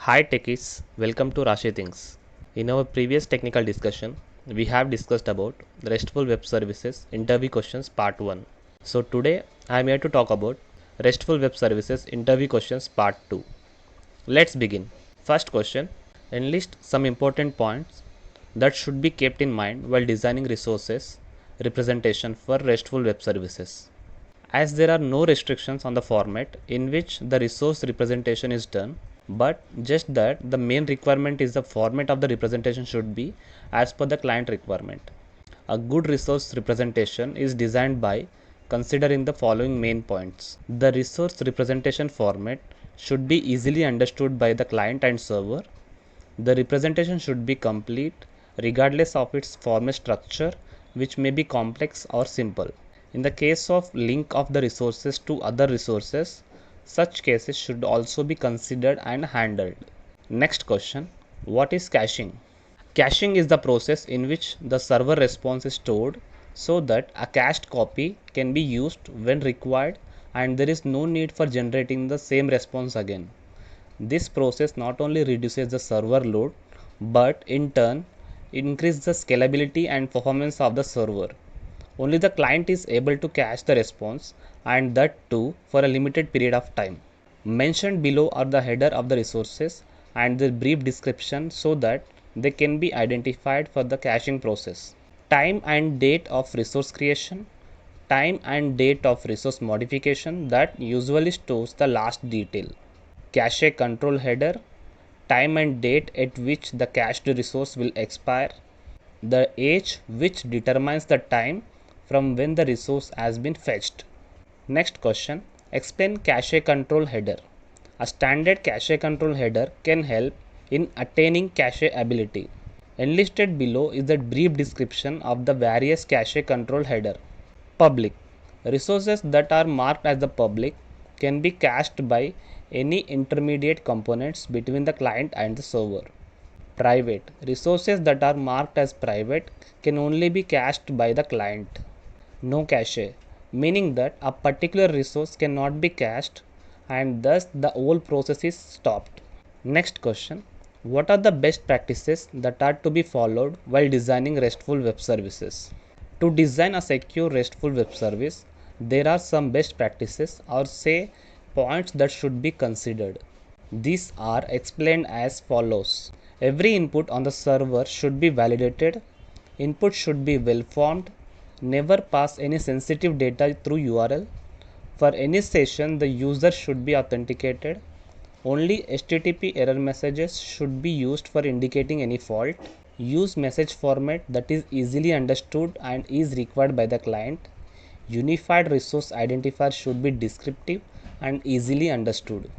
Hi techies, welcome to Rashi Things. In our previous technical discussion, we have discussed about RESTful Web Services interview questions part 1. So today I am here to talk about RESTful Web Services interview questions part 2. Let's begin. First question, enlist some important points that should be kept in mind while designing resources representation for RESTful Web Services. As there are no restrictions on the format in which the resource representation is done, but just that the main requirement is the format of the representation should be as per the client requirement. A good resource representation is designed by considering the following main points. The resource representation format should be easily understood by the client and server. The representation should be complete regardless of its format structure, which may be complex or simple. In the case of link of the resources to other resources, such cases should also be considered and handled. Next question, what is caching? Caching is the process in which the server response is stored so that a cached copy can be used when required and there is no need for generating the same response again. This process not only reduces the server load but in turn increases the scalability and performance of the server. Only the client is able to cache the response, and that too for a limited period of time. Mentioned below are the header of the resources and the brief description so that they can be identified for the caching process. Time and date of resource creation, time and date of resource modification that usually stores the last detail. Cache control header, time and date at which the cached resource will expire. The age which determines the time from when the resource has been fetched. Next question, explain cache control header. A standard cache control header can help in attaining cache ability. Enlisted below is a brief description of the various cache control header. Public. Resources that are marked as the public can be cached by any intermediate components between the client and the server. Private. Resources that are marked as private can only be cached by the client. No cache, meaning that a particular resource cannot be cached and thus the whole process is stopped. Next question, what are the best practices that are to be followed while designing RESTful web services? To design a secure RESTful web service, there are some best practices or say points that should be considered. These are explained as follows. Every input on the server should be validated. Input should be well formed. Never pass any sensitive data through URL. For any session, the user should be authenticated. Only HTTP error messages should be used for indicating any fault. Use message format that is easily understood and is required by the client. Unified resource identifier should be descriptive and easily understood.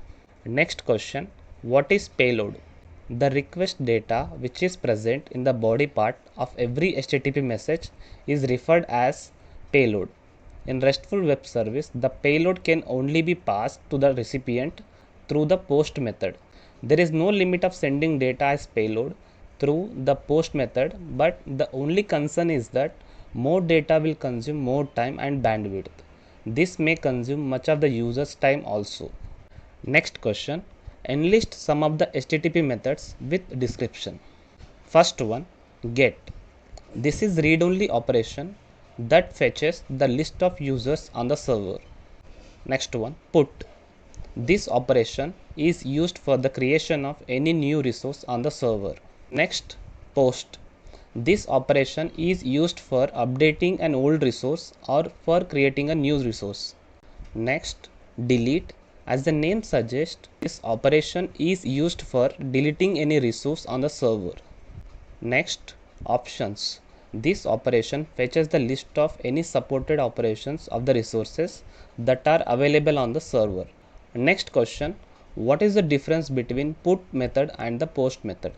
Next question, what is payload? The request data which is present in the body part of every HTTP message is referred as payload. In RESTful web service, the payload can only be passed to the recipient through the post method. There is no limit of sending data as payload through the post method, but the only concern is that more data will consume more time and bandwidth. This may consume much of the user's time also. Next question, enlist some of the HTTP methods with description. First one, get. This is read-only operation that fetches the list of users on the server. Next one, put. This operation is used for the creation of any new resource on the server. Next, post. This operation is used for updating an old resource or for creating a new resource. Next, delete. As the name suggests, this operation is used for deleting any resource on the server. Next, options. This operation fetches the list of any supported operations of the resources that are available on the server. Next question, what is the difference between put method and the post method?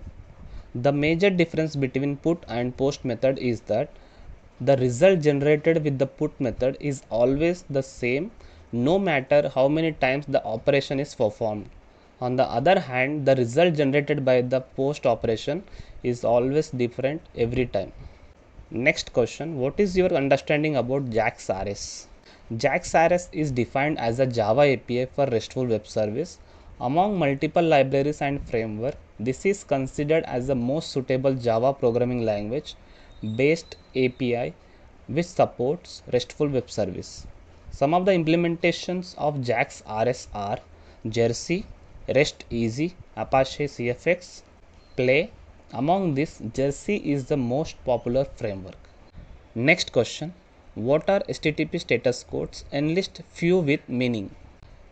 The major difference between put and post method is that the result generated with the put method is always the same no matter how many times the operation is performed. On the other hand, the result generated by the post operation is always different every time. Next question, what is your understanding about JAX-RS? JAX-RS is defined as a Java API for RESTful web service Among multiple libraries and framework, this is considered as the most suitable Java programming language based API which supports RESTful web service. Some of the implementations of JAX RS are Jersey, REST Easy, Apache CFX, Play. Among these, Jersey is the most popular framework. Next question. What are HTTP status codes? Enlist few with meaning.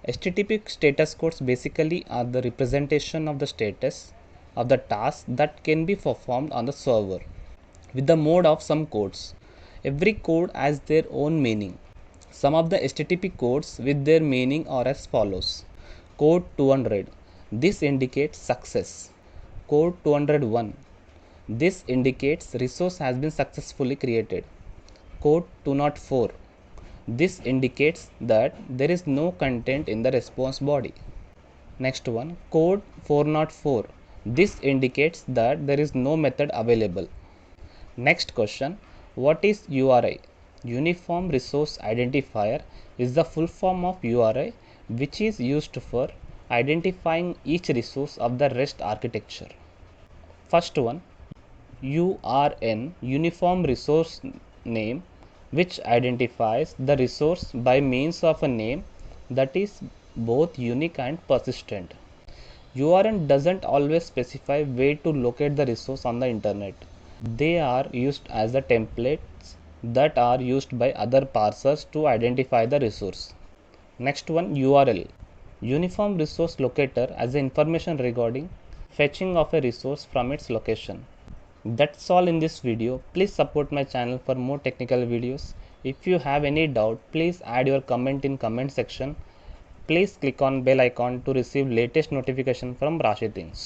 HTTP status codes basically are the representation of the status of the task that can be performed on the server with the mode of some codes. Every code has their own meaning. Some of the HTTP codes with their meaning are as follows. Code 200. This indicates success. Code 201. This indicates resource has been successfully created. Code 204. This indicates that there is no content in the response body. Next one, code 404. This indicates that there is no method available. Next question, what is URI? Uniform Resource Identifier is the full form of URI which is used for identifying each resource of the REST architecture. First one, URN, Uniform Resource Name, which identifies the resource by means of a name that is both unique and persistent. URN doesn't always specify where to locate the resource on the internet. They are used as the templates that are used by other parsers to identify the resource. Next one, URL, Uniform Resource Locator, as the information regarding fetching of a resource from its location. That's all in this video. Please support my channel for more technical videos. If you have any doubt, please add your comment in comment section. Please click on bell icon to receive latest notification from Rashi Things.